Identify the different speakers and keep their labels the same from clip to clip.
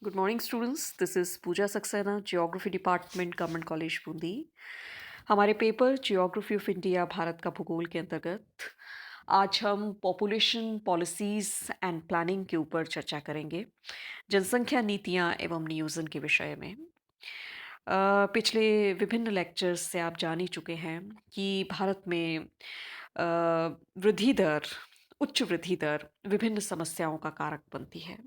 Speaker 1: Good morning, students. This is Pooja Saxena, Geography Department, Government College, Bundi. हमारे paper geography of India Bharat का भूगोल के अंतर्गत आज हम पॉपुलेशन पॉलिसीज एंड प्लानिंग के ऊपर चर्चा करेंगे, जनसंख्या नीतियाँ एवं नियोजन के विषय में। पिछले विभिन्न लेक्चर्स से आप जान ही चुके हैं कि भारत में वृद्धि दर, उच्च वृद्धि दर विभिन्न समस्याओं का कारक बनती है।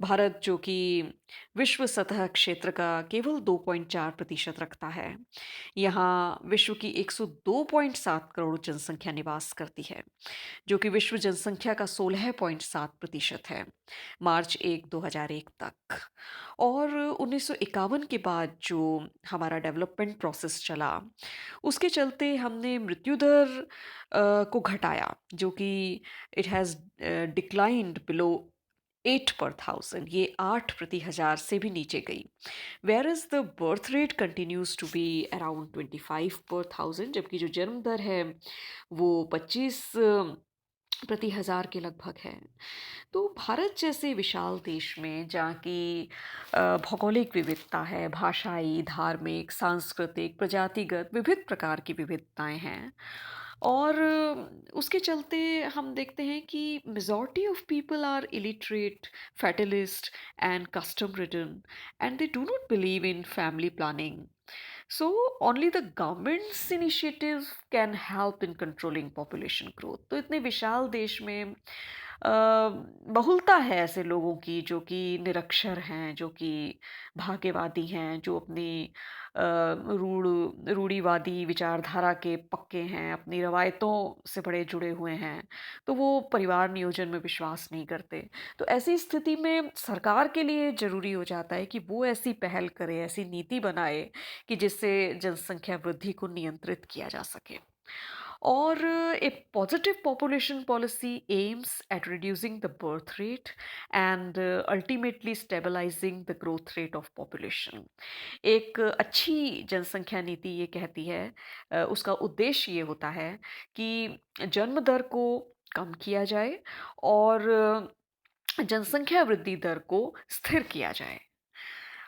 Speaker 1: भारत जो कि विश्व सतह क्षेत्र का केवल 2.4% रखता है, यहाँ विश्व की 102.7 करोड़ जनसंख्या निवास करती है, जो कि विश्व जनसंख्या का 16.7% है मार्च 2001 तक। और 1951 के बाद जो हमारा डेवलपमेंट प्रोसेस चला, उसके चलते हमने मृत्यु दर को घटाया, जो कि it has declined below 8 per 1000, ये 8 प्रति 1000 से भी नीचे गई। Where is the birth rate continues to be around 25 per 1000, जबकि जो जन्म दर है वो 25 प्रति 1000 के लगभग है। तो भारत जैसे विशाल देश में, जहाँ की भौगोलिक विविधता है, भाषाई, धार्मिक, सांस्कृतिक, प्रजातिगत विविध प्रकार की विविधताएं हैं, और उसके चलते हम देखते हैं कि majority of people are illiterate, fatalist, and custom ridden, and they do not believe in family planning. So, only the government's initiative can help in controlling population growth. तो इतने विशाल देश में बहुलता है ऐसे लोगों की जो कि निरक्षर हैं, जो कि भाग्यवादी हैं, जो अपनी रूढ़िवादी विचारधारा के पक्के हैं, अपनी रवायतों से बड़े जुड़े हुए हैं, तो वो परिवार नियोजन में विश्वास नहीं करते। तो ऐसी स्थिति में सरकार के लिए ज़रूरी हो जाता है कि वो ऐसी पहल करे, ऐसी नीति बनाए कि जिससे जनसंख्या वृद्धि को नियंत्रित किया जा सके। और a positive population policy aims at reducing the birth rate and ultimately stabilizing the growth rate of population. एक अच्छी जनसंख्या नीति ये कहती है, उसका उद्देश्य ये होता है कि जन्म दर को कम किया जाए और जनसंख्या वृद्धि दर को स्थिर किया जाए।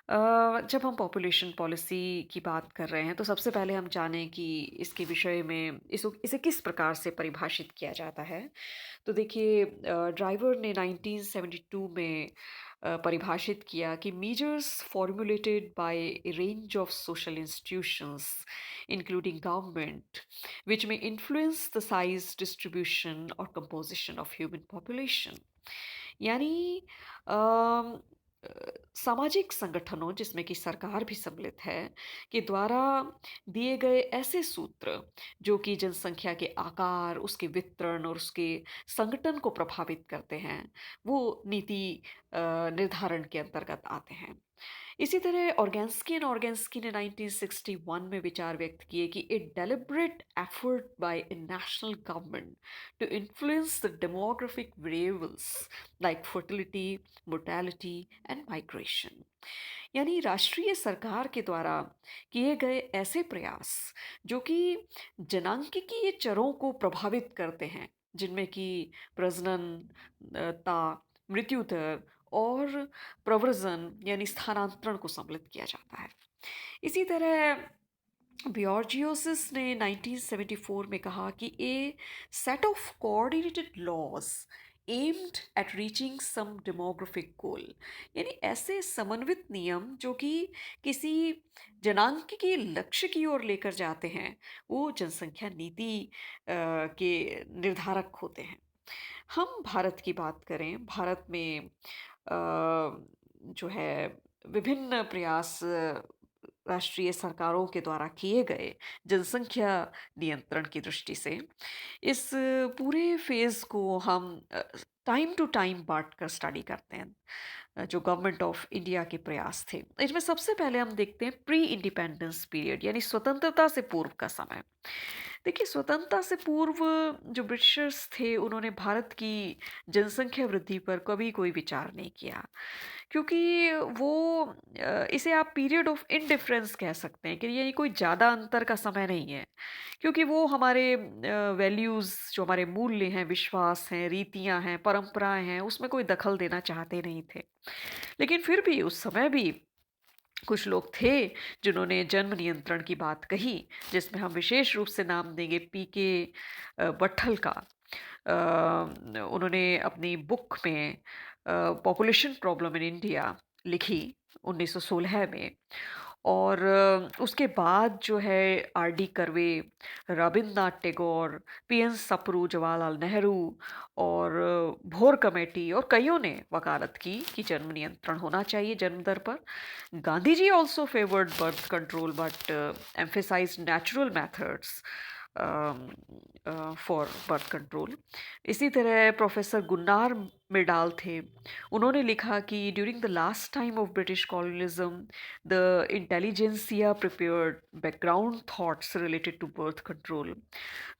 Speaker 1: जब हम पॉपुलेशन पॉलिसी की बात कर रहे हैं, तो सबसे पहले हम जानें कि इसके विषय में इसे किस प्रकार से परिभाषित किया जाता है। तो देखिए, ड्राइवर ने 1972 में परिभाषित किया कि measures formulated by a range of social institutions including government which may influence the size, distribution or composition of human population। यानी अम, सामाजिक संगठनों, जिसमें कि सरकार भी सम्मिलित है, के द्वारा दिए गए ऐसे सूत्र जो कि जनसंख्या के आकार, उसके वितरण और उसके संगठन को प्रभावित करते हैं, वो नीति निर्धारण के अंतर्गत आते हैं। इसी तरह ऑर्गेन्स्की ने 1961 में विचार व्यक्त किए कि a deliberate effort by a national government to influence the demographic variables like fertility, mortality and migration. यानी राष्ट्रीय सरकार के द्वारा किए गए ऐसे प्रयास जो कि जनांकिकीय चरों को प्रभावित करते हैं, जिनमें कि प्रजननता, मृत्यु दर और प्रव्रजन यानी स्थानांतरण को सम्मिलित किया जाता है। इसी तरह बियोर्जियोसिस ने 1974 में कहा कि a set of coordinated laws aimed at reaching some demographic goal, यानी ऐसे समन्वित नियम जो कि किसी जनांक के लक्ष्य की ओर लेकर जाते हैं, वो जनसंख्या नीति के निर्धारक होते हैं। हम भारत की बात करें, भारत में जो है विभिन्न प्रयास राष्ट्रीय सरकारों के द्वारा किए गए जनसंख्या नियंत्रण की दृष्टि से। इस पूरे फेज़ को हम टाइम टू टाइम बाँट कर स्टडी करते हैं। जो गवर्नमेंट ऑफ इंडिया के प्रयास थे, इसमें सबसे पहले हम देखते हैं प्री इंडिपेंडेंस पीरियड, यानी स्वतंत्रता से पूर्व का समय। देखिए, स्वतंत्रता से पूर्व जो ब्रिटिशर्स थे, उन्होंने भारत की जनसंख्या वृद्धि पर कभी कोई विचार नहीं किया। क्योंकि वो इसे आप पीरियड ऑफ इंडिफरेंस कह सकते हैं कि ये कोई ज़्यादा अंतर का समय नहीं है। क्योंकि वो हमारे वैल्यूज़, जो हमारे मूल्य हैं, विश्वास हैं, रीतियाँ हैं, परंपराएँ हैं, उसमें कोई दखल देना चाहते नहीं थे। लेकिन फिर भी उस समय भी कुछ लोग थे जिन्होंने जन्म नियंत्रण की बात कही, जिसमें हम विशेष रूप से नाम देंगे पीके बट्ठल का। उन्होंने अपनी बुक में पॉपुलेशन प्रॉब्लम इन इंडिया लिखी 1916 में। और उसके बाद जो है R D Karve, Rabindranath Tagore, P N Sapru, Jawaharlal Nehru और भोर कमेटी और कईयों ने वकालत की कि जन्म नियंत्रण होना चाहिए जन्म दर पर। Gandhi ji also favored birth control but emphasized natural methods for birth control. इसी तरह प्रोफेसर गुन्नार मिर्डाल थे। उन्होंने लिखा कि during the last time of British colonialism the intelligentsia prepared background thoughts related to birth control.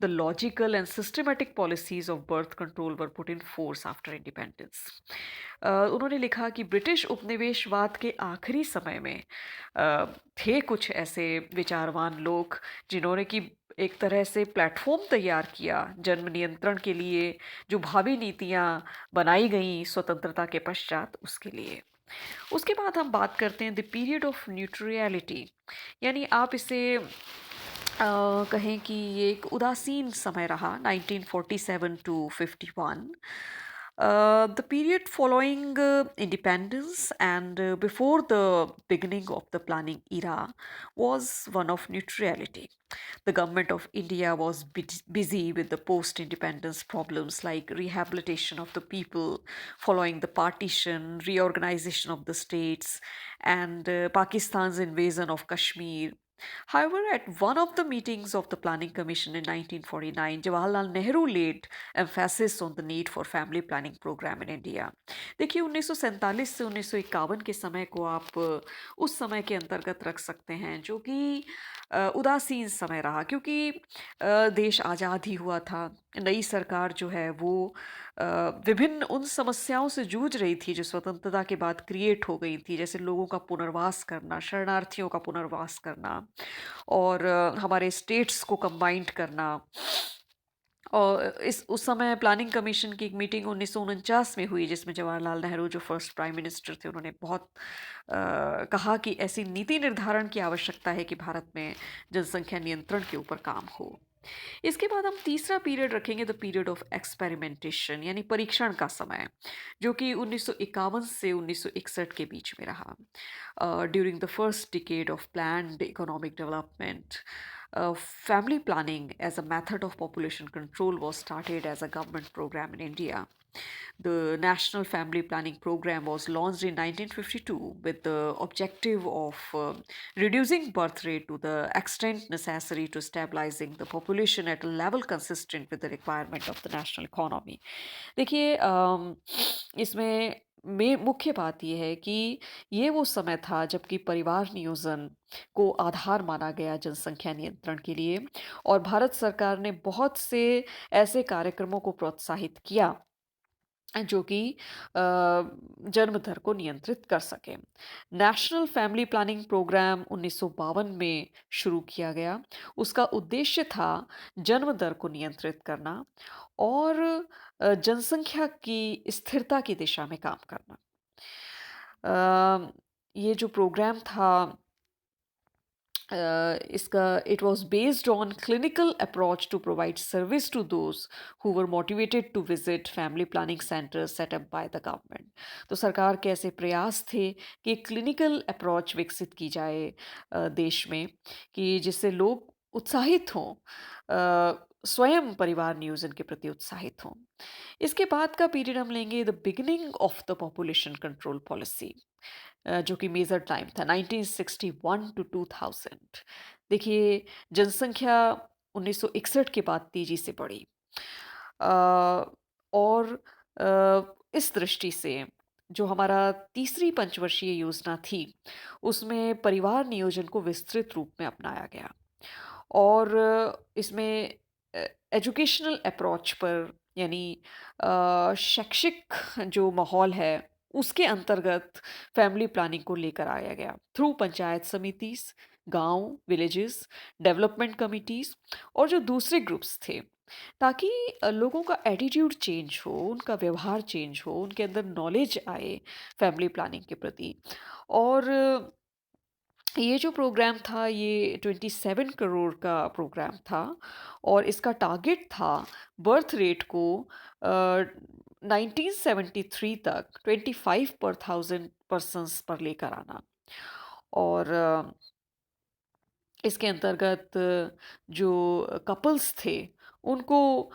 Speaker 1: The logical and systematic policies of birth control were put in force after independence. उन्होंने लिखा कि British उपनिवेशवाद के आखिरी समय में थे कुछ ऐसे विचारवान लोग जिन्होंने कि एक तरह से प्लेटफॉर्म तैयार किया जन्म नियंत्रण के लिए, जो भावी नीतियां बनाई गई स्वतंत्रता के पश्चात उसके लिए। उसके बाद हम बात करते हैं द पीरियड ऑफ न्यूट्रियलिटी, यानी आप इसे कहें कि ये एक उदासीन समय रहा 1947 to 51. The period following independence and before the beginning of the planning era was one of neutrality. The government of India was busy with the post independence problems like rehabilitation of the people following the partition, reorganization of the states, and Pakistan's invasion of Kashmir. However, at one of the meetings of the Planning Commission in 1949, Jawaharlal Nehru laid emphasis on the need for family planning program in India. देखिए, 1947 से 1951 के समय को आप उस समय के अंतर्गत रख सकते हैं, जो कि उदासीन समय रहा, क्योंकि देश आज़ाद ही हुआ था। नई सरकार जो है वो विभिन्न उन समस्याओं से जूझ रही थी जो स्वतंत्रता के बाद क्रिएट हो गई थी, जैसे लोगों का पुनर्वास करना, शरणार्थियों का पुनर्वास करना और हमारे स्टेट्स को कंबाइंड करना। और इस उस समय प्लानिंग कमीशन की एक मीटिंग 1949 में हुई, जिसमें जवाहरलाल नेहरू जो फर्स्ट प्राइम मिनिस्टर थे, उन्होंने बहुत कहा कि ऐसी नीति निर्धारण की आवश्यकता है कि भारत में जनसंख्या नियंत्रण के ऊपर काम हो। इसके बाद हम तीसरा पीरियड रखेंगे, द पीरियड ऑफ एक्सपेरिमेंटेशन, यानी परीक्षण का समय, जो कि 1951 से 1961 के बीच में रहा। During the first decade of planned economic development, family planning as a method of population control was started as a government program in India. The National Family Planning Program was launched in 1952 with the objective of reducing birth rate to the extent necessary to stabilizing the population at a level consistent with the requirement of the national economy. देखिए, इसमें में मुख्य बात यह है कि ये वो समय था जबकि परिवार नियोजन को आधार माना गया जनसंख्या नियंत्रण के लिए, और भारत सरकार ने बहुत से ऐसे कार्यक्रमों को प्रोत्साहित किया जो कि जन्म दर को नियंत्रित कर सके। नेशनल फैमिली प्लानिंग प्रोग्राम 1952 में शुरू किया गया। उसका उद्देश्य था जन्म दर को नियंत्रित करना और जनसंख्या की स्थिरता की दिशा में काम करना। ये जो प्रोग्राम था, इसका it was based on clinical approach to provide service to those who were motivated to visit family planning centres set up by the government. तो सरकार के ऐसे प्रयास थे कि क्लिनिकल अप्रोच विकसित की जाए देश में, कि जिससे लोग उत्साहित हों, स्वयं परिवार नियोजन के प्रति उत्साहित हों। इसके बाद का पीरियड हम लेंगे, the beginning of the population control policy, जो कि मेजर टाइम था 1961 टू 2000। देखिए, जनसंख्या 1961 के बाद तेजी से बढ़ी, अ, और इस दृष्टि से जो हमारा तीसरी पंचवर्षीय योजना थी, उसमें परिवार नियोजन को विस्तृत रूप में अपनाया गया और इसमें एजुकेशनल अप्रोच पर, यानी शैक्षिक जो माहौल है उसके अंतर्गत फैमिली प्लानिंग को लेकर आया गया थ्रू पंचायत समितिस, गांव, विलेजेस, डेवलपमेंट कमिटीज और जो दूसरे ग्रुप्स थे, ताकि लोगों का एटीट्यूड चेंज हो, उनका व्यवहार चेंज हो, उनके अंदर नॉलेज आए फैमिली प्लानिंग के प्रति। और ये जो प्रोग्राम था ये 27 करोड़ का प्रोग्राम था और इसका टारगेट था बर्थ रेट को 1973 तक 25 पर थाउजेंड पर्सन्स पर लेकर आना। और इसके अंतर्गत जो कपल्स थे उनको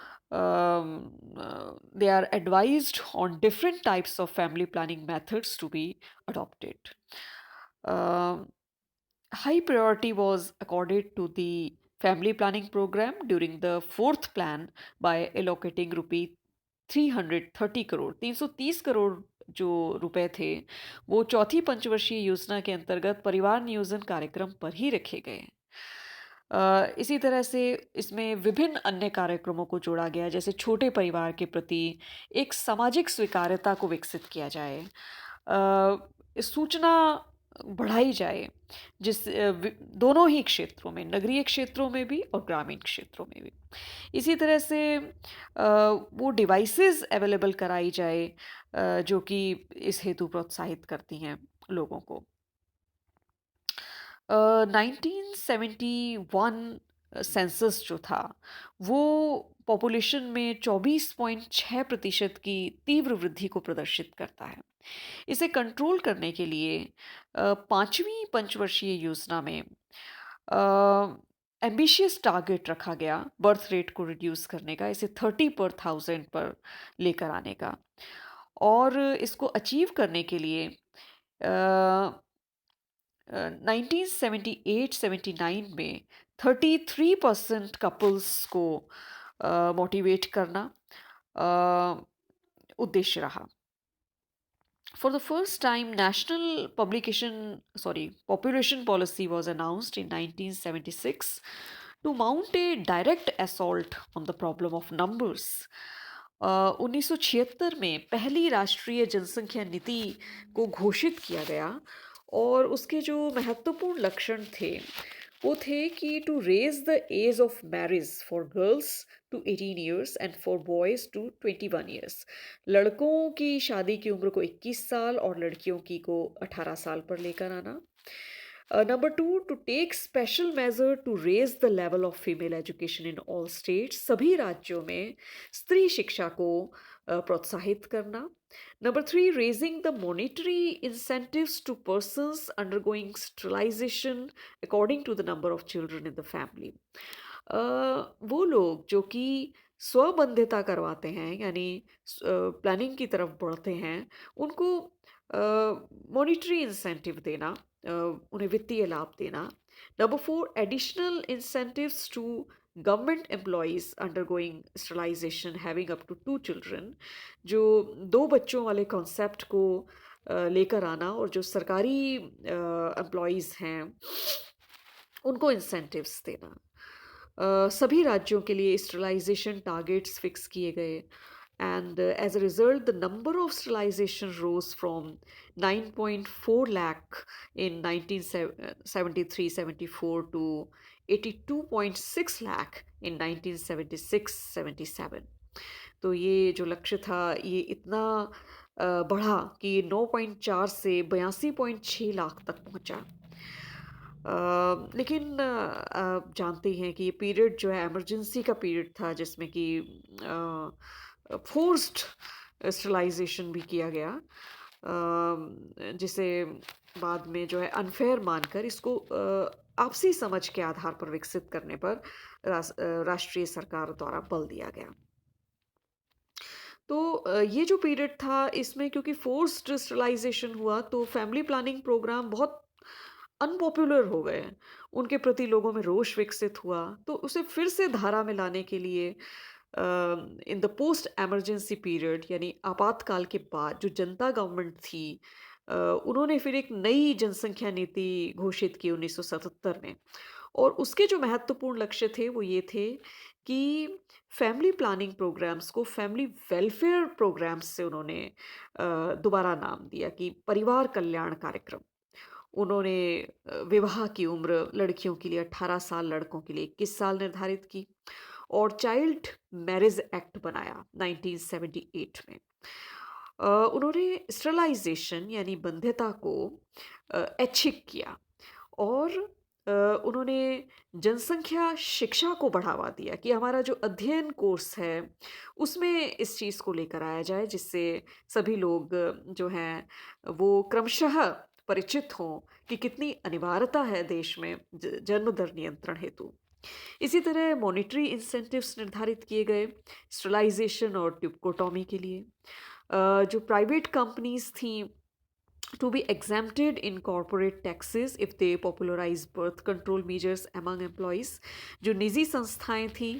Speaker 1: they are advised on different types of family planning methods to be adopted. High priority was accorded to the family planning program during the fourth plan by allocating rupee 330 crore 330 crore जो रुपए थे वो चौथी पंचवर्षीय योजना के अंतर्गत परिवार नियोजन कार्यक्रम पर ही रखे गए। इसी तरह से इसमें विभिन्न अन्य कार्यक्रमों को जोड़ा गया, जैसे छोटे परिवार के प्रति एक सामाजिक स्वीकार्यता को विकसित किया जाए, सूचना बढ़ाई जाए, दोनों ही क्षेत्रों में, नगरीय क्षेत्रों में भी और ग्रामीण क्षेत्रों में भी। इसी तरह से वो डिवाइसेस अवेलेबल कराई जाए जो कि इस हेतु प्रोत्साहित करती हैं लोगों को। 1971 सेंसस जो था वो पॉपुलेशन में 24.6% की तीव्र वृद्धि को प्रदर्शित करता है। इसे कंट्रोल करने के लिए पांचवी पंचवर्षीय योजना में एम्बिशियस टारगेट रखा गया बर्थ रेट को रिड्यूस करने का, इसे 30 पर थाउजेंड पर लेकर आने का। और इसको अचीव करने के लिए 1978-79 में 33% कपल्स को मोटिवेट करना उद्देश्य रहा। For the first time, population policy was announced in 1976 to mount a direct assault on the problem of numbers. 1976 में पहली राष्ट्रीय जनसंख्या नीति को घोषित किया गया और उसके जो महत्वपूर्ण लक्षण थे वो थे कि to raise the age of marriage for girls to 18 years and for boys to 21 years. लड़कों की शादी की उम्र को 21 साल और लड़कियों की को 18 साल पर लेकर आना। Number two, to take special measure to raise the level of female education in all states. सभी राज्यों में स्त्री शिक्षा को प्रोत्साहित करना। Number three, raising the monetary incentives to persons undergoing sterilization according to the number of children in the family. वो लोग जो कि स्वबंधिता करवाते हैं, यानी प्लानिंग की तरफ बढ़ते हैं, उनको मॉनिटरी इंसेंटिव देना, उन्हें वित्तीय लाभ देना। Number four, additional incentives to government employees undergoing sterilisation having up to 2 children, जो 2 बच्चों वाले कॉन्सेप्ट को लेकर आना, और जो सरकारी एम्प्लॉयज़ हैं उनको इंसेंटिव्स देना। सभी राज्यों के लिए स्टरलाइजेशन टारगेट्स फिक्स किए गए and as a result the number of sterilization rose from 9.4 lakh in 1973-74 to 82.6 lakh in 1976-77। तो ये जो लक्ष्य था ये इतना बढ़ा कि 9.4 से 82.6 लाख तक पहुंचा। लेकिन आप जानते हैं कि ये पीरियड जो है इमरजेंसी का पीरियड था, जिसमें कि फोर्स्ड स्टरलाइजेशन भी किया गया, जिसे बाद में जो है अनफेयर मानकर इसको आपसी समझ के आधार पर विकसित करने पर राष्ट्रीय सरकार द्वारा बल दिया गया। तो ये जो पीरियड था इसमें क्योंकि फोर्स्ड स्टरलाइजेशन हुआ तो फैमिली प्लानिंग प्रोग्राम बहुत अनपॉपुलर हो गए, उनके प्रति लोगों में रोष विकसित हुआ। तो उसे फिर से धारा में लाने के लिए in the post emergency period, यानी आपातकाल के बाद जो जनता गवर्नमेंट थी, उन्होंने फिर एक नई जनसंख्या नीति घोषित की 1977 में। और उसके जो महत्वपूर्ण लक्ष्य थे वो ये थे कि फैमिली प्लानिंग प्रोग्राम्स को फैमिली वेलफेयर प्रोग्राम्स से उन्होंने दोबारा नाम दिया कि परिवार कल्याण कार्यक्रम। उन्होंने विवाह की उम्र लड़कियों के लिए 18 साल, लड़कों के लिए 21 साल निर्धारित की और चाइल्ड मैरिज एक्ट बनाया 1978 में। उन्होंने स्टरलाइजेशन यानी बंध्यता को ऐच्छिक किया और उन्होंने जनसंख्या शिक्षा को बढ़ावा दिया कि हमारा जो अध्ययन कोर्स है उसमें इस चीज़ को लेकर आया जाए जिससे सभी लोग जो हैं वो क्रमशः परिचित हों कि कितनी अनिवार्यता है देश में जन्म दर नियंत्रण हेतु। इसी तरह मॉनेटरी इंसेंटिव्स निर्धारित किए गए स्टरलाइजेशन और ट्यूबकोटॉमी के लिए। जो प्राइवेट कंपनीज थी to be exempted in corporate taxes if they popularize birth control measures among employees। जो निजी संस्थाएं थी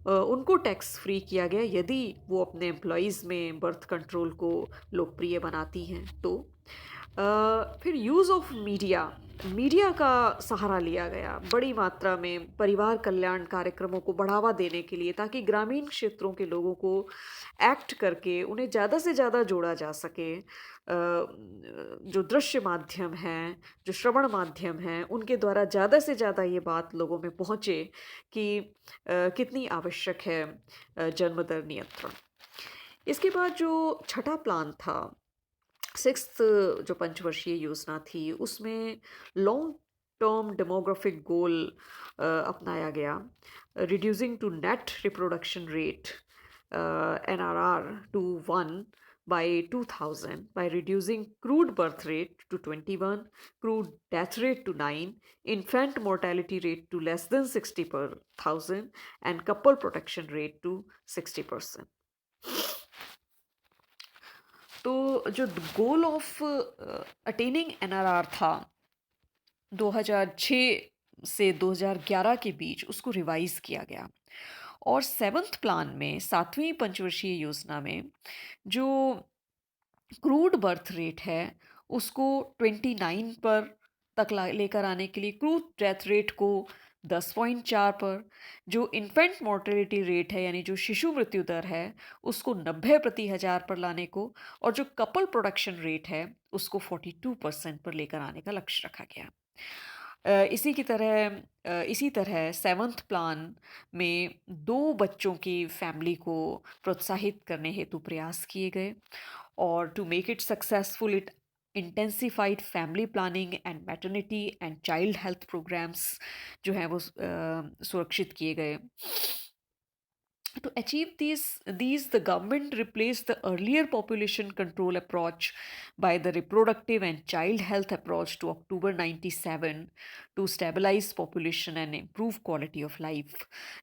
Speaker 1: उनको टैक्स फ्री किया गया यदि वो अपने एम्प्लॉयज़ में बर्थ कंट्रोल को लोकप्रिय बनाती हैं तो। फिर यूज़ ऑफ मीडिया, मीडिया का सहारा लिया गया बड़ी मात्रा में परिवार कल्याण कार्यक्रमों को बढ़ावा देने के लिए ताकि ग्रामीण क्षेत्रों के लोगों को एक्ट करके उन्हें ज़्यादा से ज़्यादा जोड़ा जा सके। जो दृश्य माध्यम हैं, जो श्रवण माध्यम हैं, उनके द्वारा ज़्यादा से ज़्यादा ये बात लोगों में पहुँचे कि कितनी आवश्यक है जन्म दर नियंत्रण। इसके बाद जो छठा प्लान था, सिक्स्थ जो पंचवर्षीय योजना थी, उसमें लॉन्ग टर्म डेमोग्राफिक गोल अपनाया गया, reducing to net reproduction rate NRR to 1 by 2000 by reducing crude birth rate to 21, crude death rate to 9, infant mortality rate to less than 60 per thousand, and couple protection rate to 60%। तो जो goal of attaining NRR था 2006 से 2011 के बीच उसको revise किया गया और seventh plan में सातवीं पंचवर्षीय योजना में जो क्रूड बर्थ रेट है उसको 29 पर तक लेकर आने के लिए, क्रूड डेथ रेट को 10.4 पर, जो इन्फेंट मोर्टेलिटी रेट है यानी जो शिशु मृत्यु दर है उसको 90 प्रति हज़ार पर लाने को और जो कपल प्रोडक्शन रेट है उसको 42% पर लेकर आने का लक्ष्य रखा गया। इसी तरह सेवन्थ प्लान में 2 बच्चों की फैमिली को प्रोत्साहित करने हेतु प्रयास किए गए और to make it successful it intensified family planning and maternity and child health programmes जो हैं वो सुरक्षित किए गए। To achieve these, the government replaced the earlier population control approach by the reproductive and child health approach to October 97 to stabilize population and improve quality of life।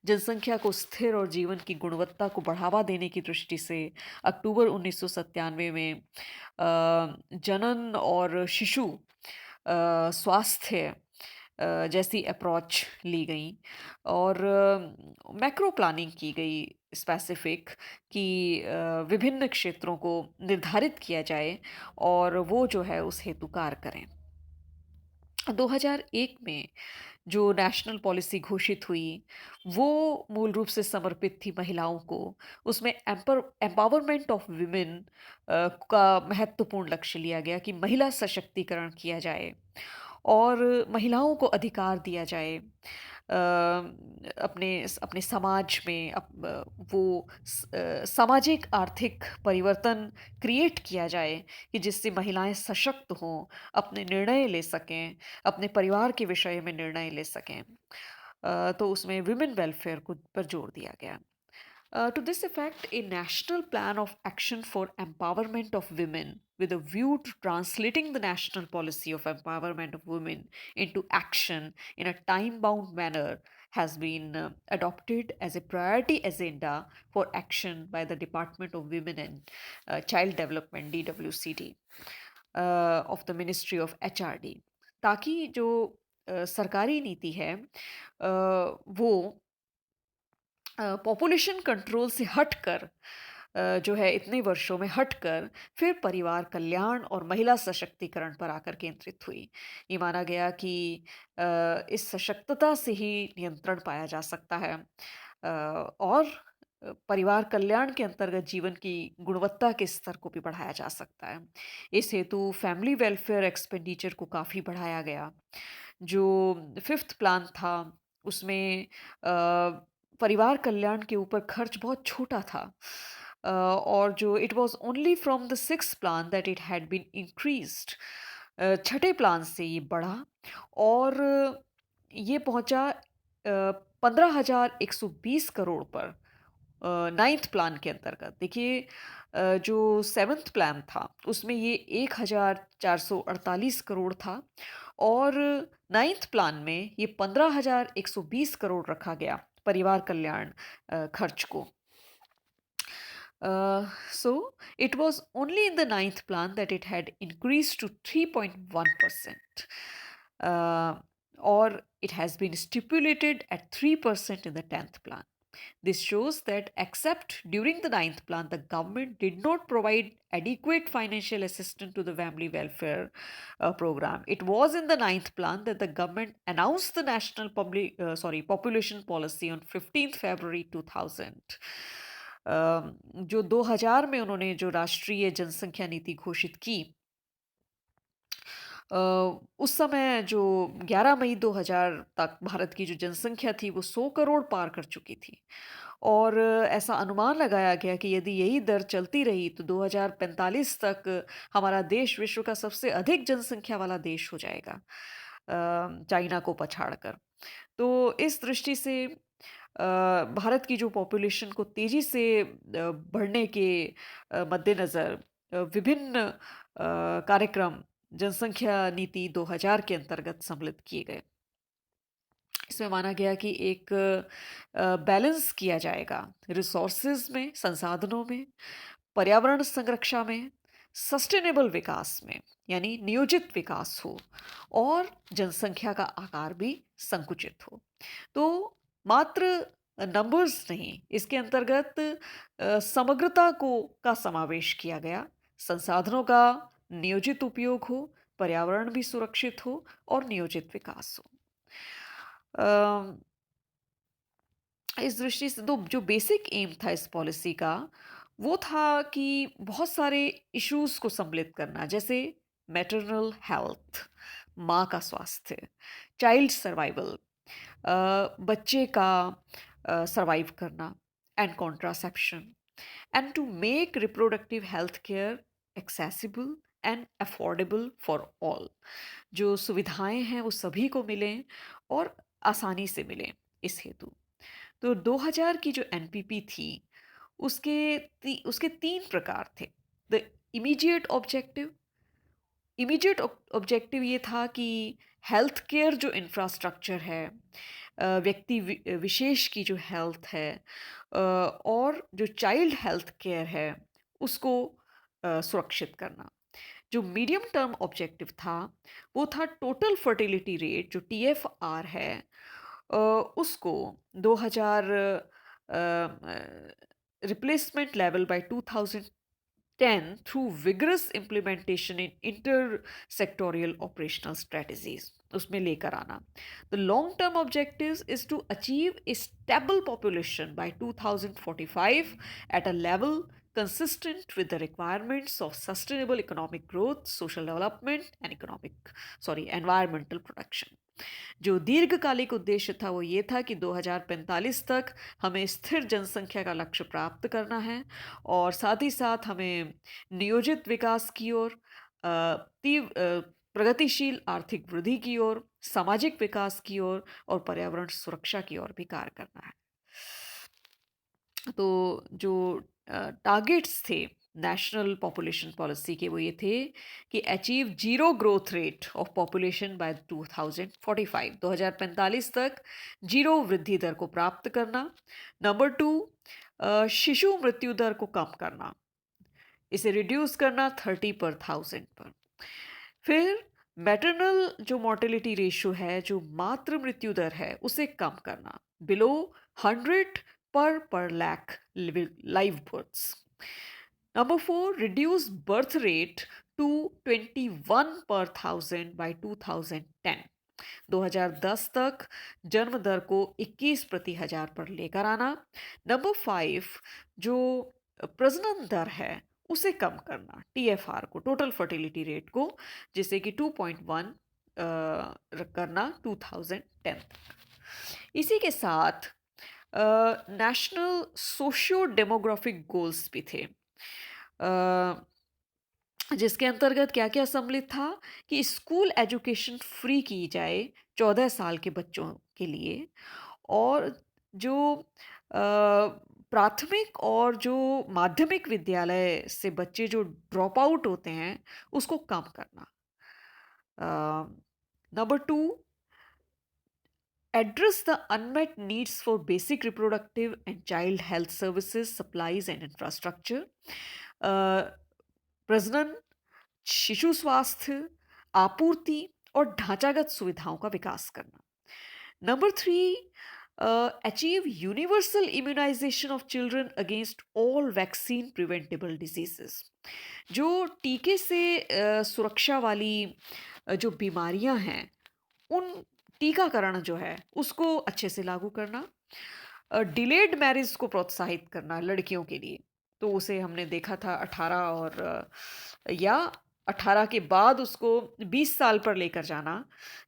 Speaker 1: जनसंख्या को स्थिर और जीवन की गुणवत्ता को बढ़ावा देने की दृष्टि से अक्टूबर 1997 में जनन और शिशु स्वास्थ्य जैसी अप्रोच ली गई और मैक्रो प्लानिंग की गई स्पेसिफिक कि विभिन्न क्षेत्रों को निर्धारित किया जाए और वो जो है उस हेतु कार्य करें। 2001 में जो नेशनल पॉलिसी घोषित हुई वो मूल रूप से समर्पित थी महिलाओं को। उसमें एम्पावरमेंट ऑफ वुमेन का महत्वपूर्ण लक्ष्य लिया गया कि महिला सशक्तिकरण किया जाए और महिलाओं को अधिकार दिया जाए अपने अपने समाज में सामाजिक आर्थिक परिवर्तन क्रिएट किया जाए कि जिससे महिलाएं सशक्त हों, अपने निर्णय ले सकें, अपने परिवार के विषय में निर्णय ले सकें। तो उसमें वुमेन वेलफेयर को पर जोर दिया गया। To this effect, a national plan of action for empowerment of women with a view to translating the national policy of empowerment of women into action in a time bound manner has been adopted as a priority agenda for action by the Department of Women and Child Development DWCD of the Ministry of HRD, ताकि जो सरकारी नीति है वो population control से हटकर जो है इतने वर्षों में हटकर फिर परिवार कल्याण और महिला सशक्तिकरण पर आकर केंद्रित हुई। ये माना गया कि इस सशक्तता से ही नियंत्रण पाया जा सकता है और परिवार कल्याण के अंतर्गत जीवन की गुणवत्ता के स्तर को भी बढ़ाया जा सकता है। इस हेतु फैमिली वेलफेयर एक्सपेंडिचर को काफ़ी बढ़ाया गया। जो फिफ्थ प्लान था उसमें परिवार कल्याण के ऊपर खर्च बहुत छोटा था और जो it was only from the six plan that it had been increased. छठे प्लान से ये बढ़ा और ये पहुंचा 15,120 करोड़ पर नाइन्थ प्लान के अंतर्गत। देखिए जो सेवन्थ प्लान था उसमें ये 1,448 करोड़ था और नाइन्थ प्लान में ये 15,120 करोड़ रखा गया परिवार कल्याण खर्च को। So it was only in the ninth plan that it had increased to 3.1%, or it has been stipulated at 3% in the 10th plan. This shows that except during the ninth plan, the government did not provide adequate financial assistance to the family welfare program. It was in the ninth plan that the government announced the national population policy on 15th February 2000. जो 2000 में उन्होंने जो राष्ट्रीय जनसंख्या नीति घोषित की, अ, उस समय जो 11 मई 2000 तक भारत की जो जनसंख्या थी वो 100 करोड़ पार कर चुकी थी और ऐसा अनुमान लगाया गया कि यदि यही दर चलती रही तो 2045 तक हमारा देश विश्व का सबसे अधिक जनसंख्या वाला देश हो जाएगा, चाइना को पछाड़कर। तो इस दृष्टि से भारत की जो पॉपुलेशन को तेजी से बढ़ने के मद्देनज़र विभिन्न कार्यक्रम जनसंख्या नीति 2000 के अंतर्गत सम्मिलित किए गए। इसमें माना गया कि एक बैलेंस किया जाएगा रिसोर्सेज में, संसाधनों में, पर्यावरण संरक्षा में, सस्टेनेबल विकास में, यानी नियोजित विकास हो और जनसंख्या का आकार भी संकुचित हो। तो मात्र नंबर्स नहीं, इसके अंतर्गत समग्रता को का समावेश किया गया। संसाधनों का नियोजित उपयोग हो, पर्यावरण भी सुरक्षित हो और नियोजित विकास हो। अ, इस दृष्टि से तो जो बेसिक एम था इस पॉलिसी का वो था कि बहुत सारे इश्यूज को सम्मिलित करना, जैसे मैटरनल हेल्थ, माँ का स्वास्थ्य, चाइल्ड सर्वाइवल, बच्चे का सर्वाइव करना and contraception, and to make reproductive health care accessible and affordable for all. जो सुविधाएं हैं वो सभी को मिलें और आसानी से मिलें। इस हेतु तो 2000 की जो एनपीपी थी उसके तीन प्रकार थे। The immediate objective, immediate objective ये था कि हेल्थ केयर जो इंफ्रास्ट्रक्चर है, व्यक्ति विशेष की जो हेल्थ है, और जो चाइल्ड हेल्थ केयर है उसको सुरक्षित करना। जो मीडियम टर्म ऑब्जेक्टिव था वो था टोटल फर्टिलिटी रेट जो टीएफआर है, उसको 2000 replacement level by 2010 through vigorous implementation in intersectorial operational strategies उसमें लेकर आना। The long term objectives is to achieve a stable population by 2045 at a level consistent with the requirements of sustainable economic growth, social development and environmental protection। जो दीर्घकालिक उद्देश्य था वो ये था कि 2045 तक हमें स्थिर जनसंख्या का लक्ष्य प्राप्त करना है और साथ ही साथ हमें नियोजित विकास की ओर, प्रगतिशील आर्थिक वृद्धि की ओर, सामाजिक विकास की ओर और पर्यावरण सुरक्षा की ओर भी कार्य करना है। तो जो टारगेट्स थे नेशनल पॉपुलेशन पॉलिसी के वो ये थे कि achieve zero growth rate of population bye 2045, 2045 तक जीरो वृद्धि दर को प्राप्त करना। नंबर टू, शिशु मृत्यु दर को कम करना, इसे रिड्यूस करना 30/1000 पर। फिर मैटरनल जो मोर्टेलिटी रेशियो है, जो मातृ मृत्यु दर है, उसे कम करना below 100 per lakh live births. Number four, reduce birth rate to 21 per thousand by 2010. 2010 तक जन्म दर को 21 प्रति हजार पर लेकर आना। नंबर फाइव, जो प्रजनन दर है उसे कम करना, टीएफआर को, टोटल फर्टिलिटी रेट को, जिसे कि 2.1 करना 2010 तक। इसी के साथ नेशनल सोशियो डेमोग्राफिक गोल्स भी थे, जिसके अंतर्गत क्या क्या सम्मिलित था कि स्कूल एजुकेशन फ्री की जाए 14 साल के बच्चों के लिए, और जो प्राथमिक और जो माध्यमिक विद्यालय से बच्चे जो ड्रॉप आउट होते हैं उसको कम करना। Number two, address the unmet needs for basic reproductive and child health services, supplies and infrastructure. प्रजनन, शिशु स्वास्थ्य, आपूर्ति और ढांचागत सुविधाओं का विकास करना। Number three, achieve universal immunisation of children against all vaccine preventable diseases. जो टीके से सुरक्षा वाली जो बीमारियां हैं उन टीकाकरण जो है उसको अच्छे से लागू करना। डिलेड मैरिज को प्रोत्साहित करना लड़कियों के लिए, तो उसे हमने देखा था 18 और या 18 के बाद उसको 20 साल पर लेकर जाना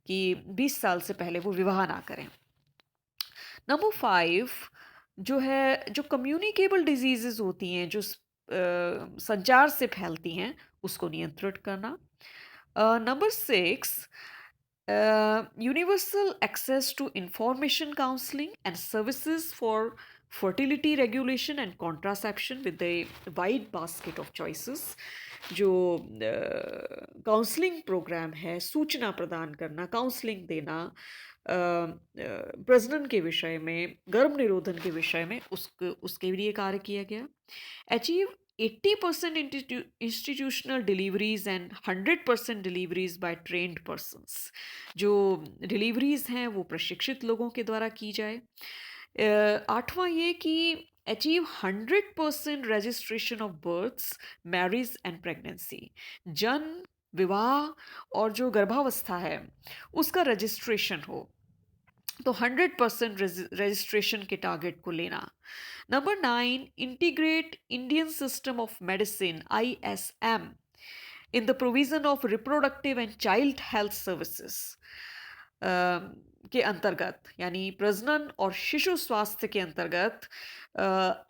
Speaker 1: कि 20 साल से पहले वो विवाह ना करें। नंबर फाइव जो है, जो कम्युनिकेबल डिजीजेस होती हैं, जो संचार से फैलती हैं, उसको नियंत्रित करना। Number six, universal access to information counseling and services for fertility regulation and contraception with a wide basket of choices। जो काउंसलिंग प्रोग्राम है, सूचना प्रदान करना, काउंसलिंग देना प्रजनन के विषय में, गर्भ निरोधन के विषय में, उसके लिए कार्य किया गया। Achieve 80% institutional deliveries and 100% deliveries by trained persons। जो डिलीवरीज हैं वो प्रशिक्षित लोगों के द्वारा की जाए। आठवां ये कि achieve 100% registration of births, marriage and pregnancy. जन्म, विवाह और जो गर्भावस्था है उसका रजिस्ट्रेशन हो, तो 100% रजिस्ट्रेशन के टारगेट को लेना। Number 9, integrate Indian system of medicine ISM in the provision of reproductive and child health services के अंतर्गत, यानी प्रजनन और शिशु स्वास्थ्य के अंतर्गत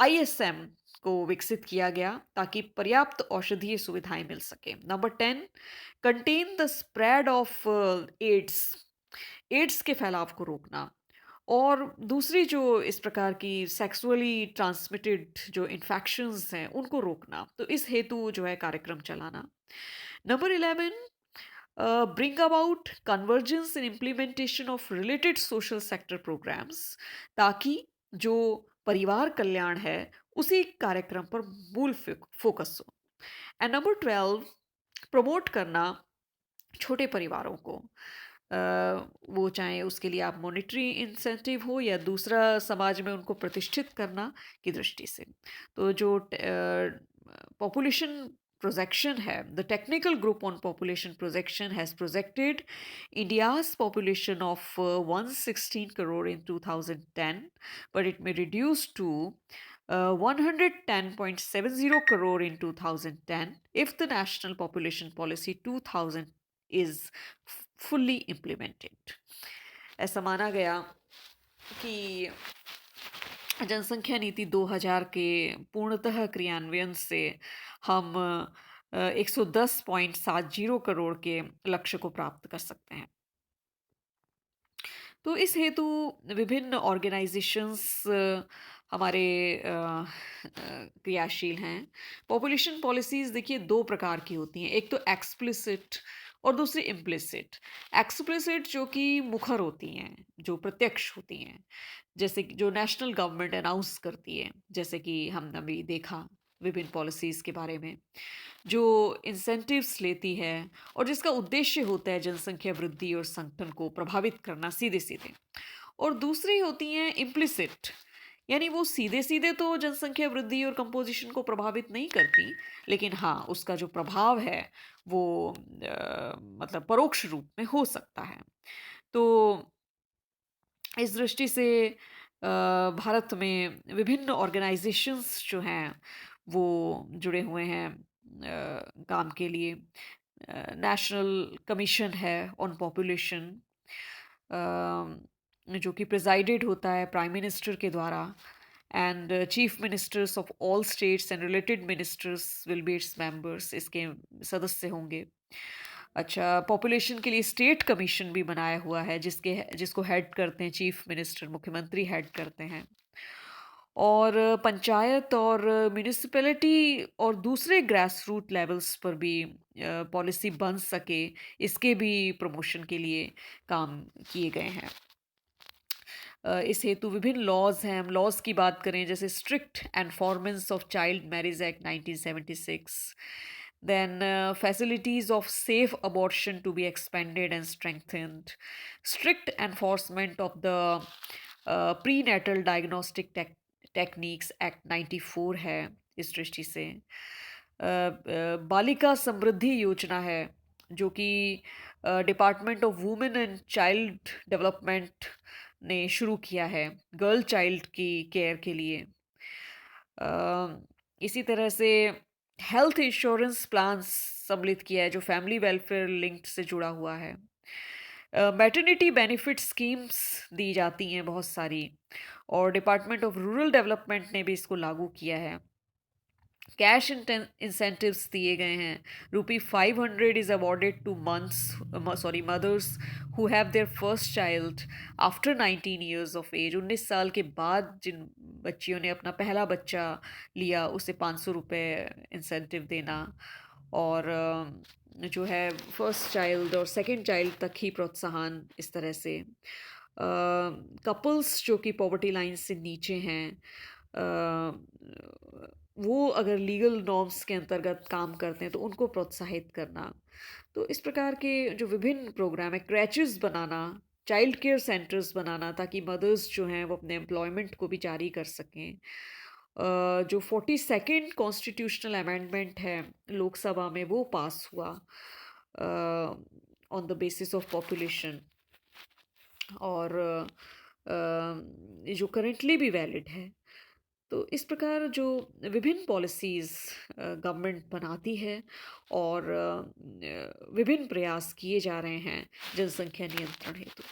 Speaker 1: ISM को विकसित किया गया ताकि पर्याप्त औषधीय सुविधाएं मिल सके। Number 10, contain the spread of AIDS के फैलाव को रोकना, और दूसरी जो इस प्रकार की सेक्सुअली ट्रांसमिटेड जो इन्फेक्शंस हैं उनको रोकना, तो इस हेतु जो है कार्यक्रम चलाना। Number 11, bring about convergence in implementation of related social sector programs, ताकि जो परिवार कल्याण है उसी कार्यक्रम पर मूल फोकस हो। एंड नंबर 12, प्रमोट करना छोटे परिवारों को, वो चाहे उसके लिए आप मॉनेटरी इंसेंटिव हो या दूसरा समाज में उनको प्रतिष्ठित करना की दृष्टि से। तो जो पॉपुलेशन projection है, the technical group on population projection has projected India's population of 116 crore in 2010, but it may reduce to 110.70 crore in 2010 if the National Population Policy 2000 is fully implemented। ऐसा माना गया कि जनसंख्या नीति 2000 के पूर्णतः क्रियान्वयन से हम 110.70 करोड़ के लक्ष्य को प्राप्त कर सकते हैं। तो इस हेतु विभिन्न ऑर्गेनाइजेशंस हमारे क्रियाशील हैं। पॉपुलेशन पॉलिसीज़ देखिए दो प्रकार की होती हैं, एक तो एक्सप्लिसिट और दूसरी इम्प्लिसिट। एक्सप्लिसिट जो कि मुखर होती हैं, जो प्रत्यक्ष होती हैं, जैसे कि जो नेशनल गवर्नमेंट अनाउंस करती है, जैसे कि हमने अभी देखा विभिन्न पॉलिसीज़ के बारे में, जो इंसेंटिव्स लेती है और जिसका उद्देश्य होता है जनसंख्या वृद्धि और संगठन को प्रभावित करना सीधे सीधे। और दूसरी होती हैं इम्प्लिसिट, यानी वो सीधे-सीधे तो जनसंख्या वृद्धि और कंपोज़िशन को प्रभावित नहीं करती, लेकिन हाँ, उसका जो प्रभाव है वो मतलब परोक्ष रूप में हो सकता है। तो इस दृष्टि से भारत में विभिन्न ऑर्गेनाइज़ेशंस जो हैं, वो जुड़े हुए हैं काम के लिए। नेशनल कमीशन है ऑन पॉपुलेशन, जो कि प्रिजाइडेड होता है प्राइम मिनिस्टर के द्वारा, and chief ministers of all states and related ministers will be its members, इसके सदस्य होंगे। अच्छा, पॉपुलेशन के लिए स्टेट कमीशन भी बनाया हुआ है जिसको हेड करते हैं चीफ मिनिस्टर, मुख्यमंत्री हेड करते हैं। और पंचायत और म्युनिसिपैलिटी और दूसरे ग्रास रूट लेवल्स पर भी पॉलिसी बन सके, इसके भी प्रमोशन के लिए काम किए गए हैं। इस हेतु विभिन्न लॉज हैं। हम लॉज की बात करें, जैसे strict enforcement of child marriage act 1976, then facilities of safe abortion to be expanded and strengthened, strict enforcement of the prenatal diagnostic techniques act 94 है इस दृष्टि से। बालिका समृद्धि योजना है, जो कि department of women and child development ने शुरू किया है गर्ल चाइल्ड की केयर के लिए। इसी तरह से हेल्थ इंश्योरेंस प्लान सम्मिलित किया है, जो फैमिली वेलफेयर लिंक्ड से जुड़ा हुआ है। मैटरनिटी बेनिफिट स्कीम्स दी जाती हैं बहुत सारी, और डिपार्टमेंट ऑफ रूरल डेवलपमेंट ने भी इसको लागू किया है। कैश इंसेंटिव्स दिए गए हैं। ₹500 is awarded to mothers who have their first child after 19 years of age. 19 साल के बाद जिन बच्चियों ने अपना पहला बच्चा लिया, उसे ₹500 इंसेंटिव देना। और जो है फर्स्ट चाइल्ड और सेकंड चाइल्ड तक ही प्रोत्साहन, इस तरह से। कपल्स जो कि पॉवर्टी लाइन से नीचे हैं, वो अगर लीगल नॉर्म्स के अंतर्गत काम करते हैं तो उनको प्रोत्साहित करना। तो इस प्रकार के जो विभिन्न प्रोग्राम है, क्रैचेस बनाना, चाइल्ड केयर सेंटर्स बनाना, ताकि मदर्स जो हैं वो अपने एम्प्लॉयमेंट को भी जारी कर सकें। जो 42nd कॉन्स्टिट्यूशनल अमेंडमेंट है लोकसभा में, वो पास हुआ on the basis of population, और जो करेंटली भी वैलिड है। तो इस प्रकार जो विभिन्न पॉलिसीज़ गवर्नमेंट बनाती है, और विभिन्न प्रयास किए जा रहे हैं जनसंख्या नियंत्रण हेतु।